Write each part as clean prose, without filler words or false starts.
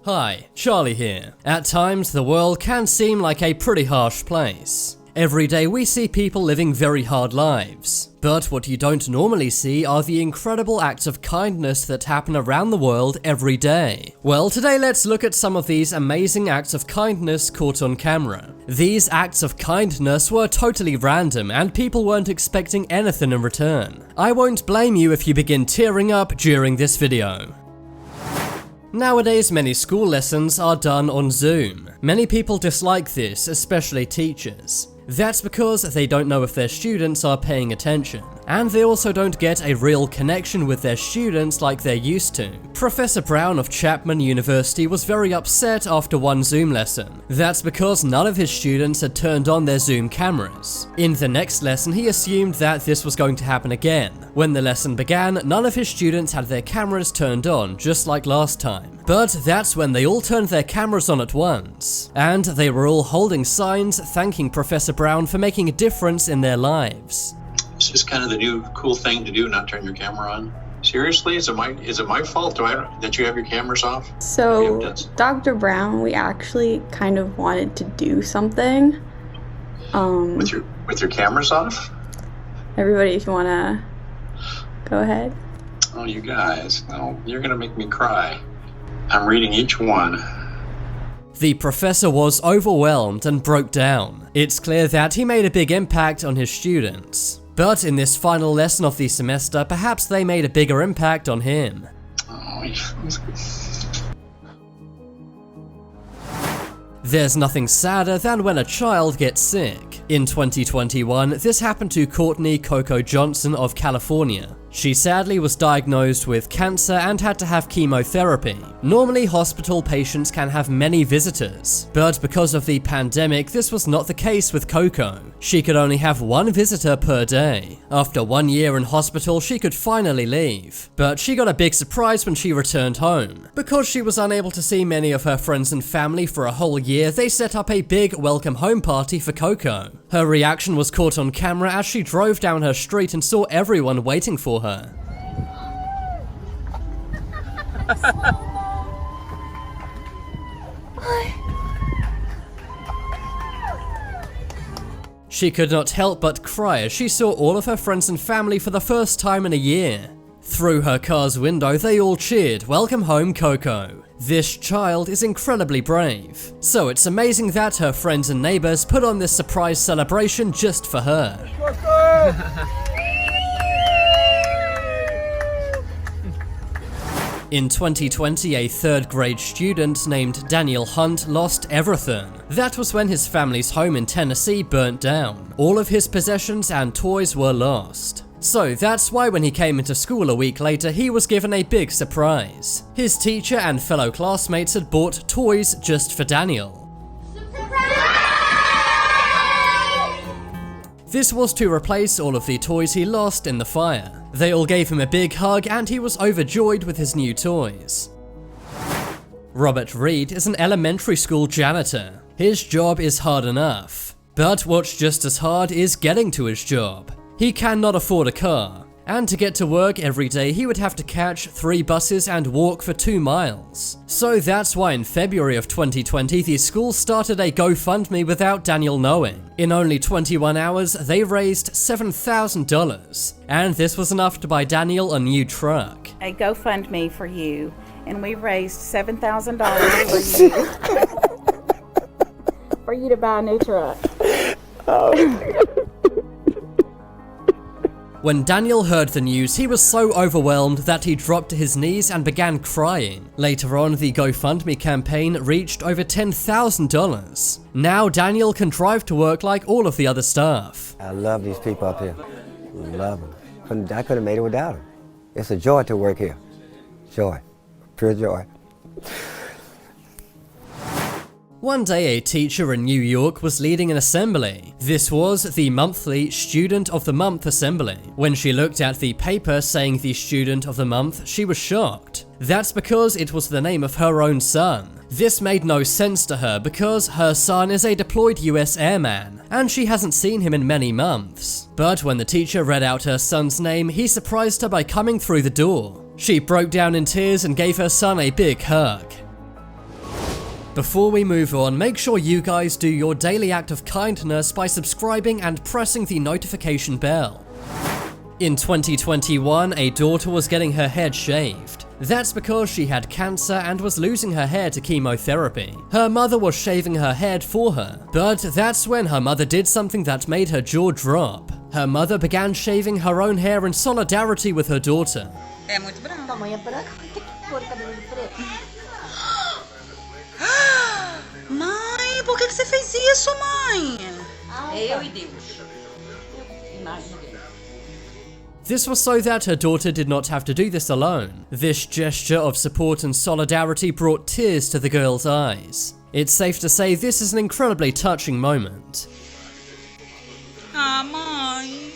Hi, Charlie here. At times, the world can seem like a pretty harsh place. Every day we see people living very hard lives. But what you don't normally see are the incredible acts of kindness that happen around the world every day. Well, today let's look at some of these amazing acts of kindness caught on camera. These acts of kindness were totally random and people weren't expecting anything in return. I won't blame you if you begin tearing up during this video. Nowadays, many school lessons are done on Zoom. Many people dislike this, especially teachers. That's because they don't know if their students are paying attention, and they also don't get a real connection with their students like they're used to. Professor Brown of Chapman University was very upset after one Zoom lesson. That's because none of his students had turned on their Zoom cameras. In the next lesson, he assumed that this was going to happen again. When the lesson began, none of his students had their cameras turned on, just like last time. But that's when they all turned their cameras on at once, and they were all holding signs thanking Professor Brown for making a difference in their lives. It's just kind of the new cool thing to do, not turn your camera on. Seriously, is it my fault that you have your cameras off? So, Dr. Brown, we actually kind of wanted to do something. With your cameras off? Everybody, if you want to go ahead. Oh, you guys, no, you're gonna make me cry. I'm reading each one. The professor was overwhelmed and broke down. It's clear that he made a big impact on his students. But in this final lesson of the semester, perhaps they made a bigger impact on him. There's nothing sadder than when a child gets sick. In 2021, this happened to Courtney Coco Johnson of California. She sadly was diagnosed with cancer and had to have chemotherapy. Normally, hospital patients can have many visitors, but because of the pandemic, this was not the case with Coco. She could only have one visitor per day. After 1 year in hospital, she could finally leave. But she got a big surprise when she returned home. Because she was unable to see many of her friends and family for a whole year, they set up a big welcome home party for Coco. Her reaction was caught on camera as she drove down her street and saw everyone waiting for her. She could not help but cry as she saw all of her friends and family for the first time in a year. Through her car's window, they all cheered, "Welcome home, Coco." This child is incredibly brave. So it's amazing that her friends and neighbors put on this surprise celebration just for her. In 2020, a third grade student named Daniel Hunt lost everything. That was when his family's home in Tennessee burnt down. All of his possessions and toys were lost. So that's why when he came into school a week later, he was given a big surprise. His teacher and fellow classmates had bought toys just for Daniel. This was to replace all of the toys he lost in the fire. They all gave him a big hug and he was overjoyed with his new toys. Robert Reed is an elementary school janitor. His job is hard enough, but what's just as hard is getting to his job. He cannot afford a car, and to get to work every day he would have to catch 3 buses and walk for 2 miles. So that's why in February of 2020 the school started a GoFundMe without Daniel knowing. In only 21 hours they raised $7,000, and this was enough to buy Daniel a new truck. A GoFundMe for you, and we raised $7,000 for you. For you to buy a new truck. When Daniel heard the news, he was so overwhelmed that he dropped to his knees and began crying. Later on, the GoFundMe campaign reached over $10,000. Now Daniel can drive to work like all of the other staff. I love these people up here. Love them. I couldn't have made it without them. It's a joy to work here. Joy. Pure joy. One day, a teacher in New York was leading an assembly. This was the monthly Student of the Month assembly. When she looked at the paper saying the Student of the Month, she was shocked. That's because it was the name of her own son. This made no sense to her because her son is a deployed US airman, and she hasn't seen him in many months. But when the teacher read out her son's name, he surprised her by coming through the door. She broke down in tears and gave her son a big hug. Before we move on, make sure you guys do your daily act of kindness by subscribing and pressing the notification bell. In 2021, a daughter was getting her head shaved. That's because she had cancer and was losing her hair to chemotherapy. Her mother was shaving her head for her, but that's when her mother did something that made her jaw drop. Her mother began shaving her own hair in solidarity with her daughter. É muito branco. Tamanho branco, tem que pôr o cabelo preto. Mãe, por que você fez isso, mãe? Eu e Deus. Imagem de Deus. This was so that her daughter did not have to do this alone. This gesture of support and solidarity brought tears to the girl's eyes. It's safe to say this is an incredibly touching moment. Ah, mãe.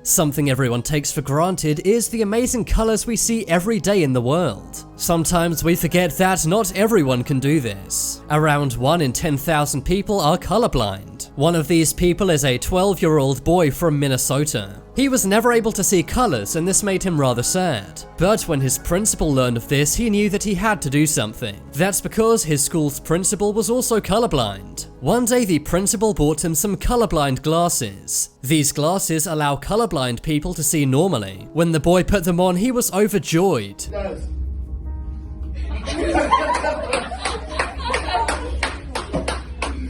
Something everyone takes for granted is the amazing colors we see every day in the world. Sometimes we forget that not everyone can do this. Around 1 in 10,000 people are colorblind. One of these people is a 12-year-old boy from Minnesota. He was never able to see colors and this made him rather sad. But when his principal learned of this, he knew that he had to do something. That's because his school's principal was also colorblind. One day the principal bought him some colorblind glasses. These glasses allow colorblind people to see normally. When the boy put them on, he was overjoyed.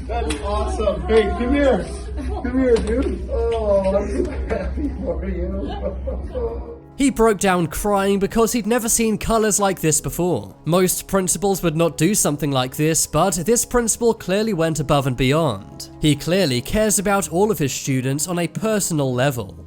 That's awesome. Hey, come here. Come here, dude. Oh, I'm so happy for you. He broke down crying because he'd never seen colors like this before. Most principals would not do something like this, but this principal clearly went above and beyond. He clearly cares about all of his students on a personal level.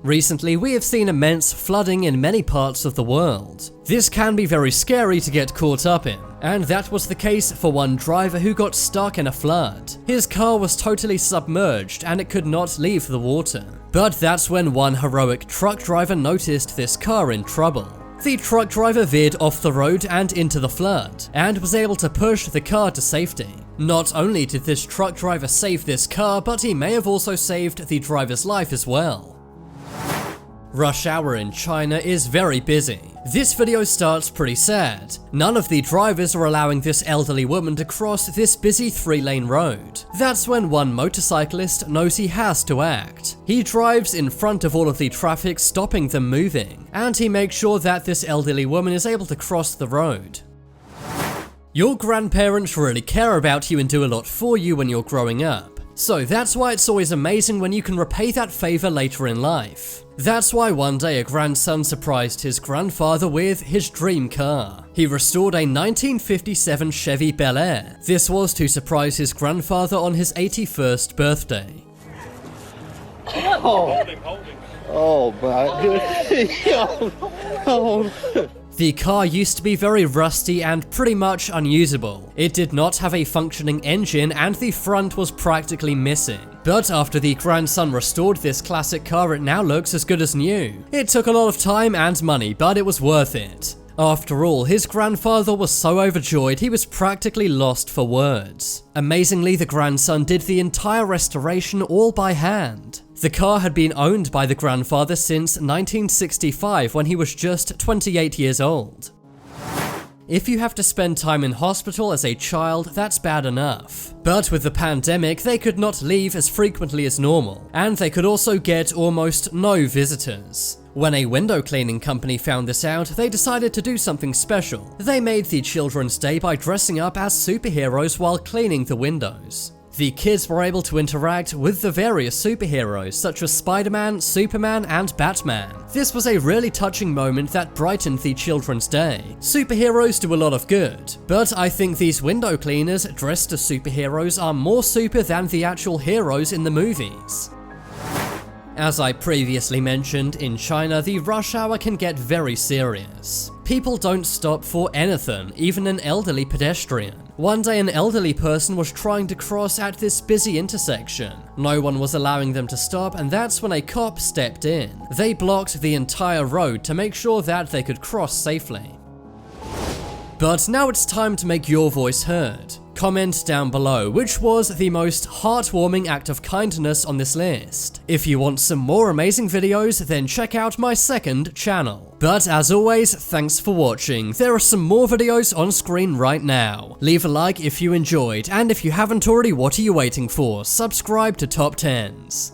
Recently, we have seen immense flooding in many parts of the world. This can be very scary to get caught up in, and that was the case for one driver who got stuck in a flood. His car was totally submerged and it could not leave the water. But that's when one heroic truck driver noticed this car in trouble. The truck driver veered off the road and into the flood, and was able to push the car to safety. Not only did this truck driver save this car, but he may have also saved the driver's life as well. Rush hour in China is very busy. This video starts pretty sad. None of the drivers are allowing this elderly woman to cross this busy 3-lane road. That's when one motorcyclist knows he has to act. He drives in front of all of the traffic, stopping them moving, and he makes sure that this elderly woman is able to cross the road. Your grandparents really care about you and do a lot for you when you're growing up. So that's why it's always amazing when you can repay that favor later in life. That's why one day a grandson surprised his grandfather with his dream car. He restored a 1957 Chevy Bel Air. This was to surprise his grandfather on his 81st birthday. Oh, my. The car used to be very rusty and pretty much unusable. It did not have a functioning engine and the front was practically missing. But after the grandson restored this classic car, it now looks as good as new. It took a lot of time and money, but it was worth it. After all, his grandfather was so overjoyed he was practically lost for words. Amazingly, the grandson did the entire restoration all by hand. The car had been owned by the grandfather since 1965 when he was just 28 years old. If you have to spend time in hospital as a child, that's bad enough. But with the pandemic, they could not leave as frequently as normal, and they could also get almost no visitors. When a window cleaning company found this out, they decided to do something special. They made the children's day by dressing up as superheroes while cleaning the windows. The kids were able to interact with the various superheroes such as Spider-Man, Superman, and Batman. This was a really touching moment that brightened the children's day. Superheroes do a lot of good, but I think these window cleaners dressed as superheroes are more super than the actual heroes in the movies. As I previously mentioned, in China, the rush hour can get very serious. People don't stop for anything, even an elderly pedestrian. One day an elderly person was trying to cross at this busy intersection. No one was allowing them to stop, and that's when a cop stepped in. They blocked the entire road to make sure that they could cross safely. But now it's time to make your voice heard. Comment down below which was the most heartwarming act of kindness on this list. If you want some more amazing videos, then check out my second channel. But as always, thanks for watching. There are some more videos on screen right now. Leave a like if you enjoyed, and if you haven't already, what are you waiting for? Subscribe to Top 10s.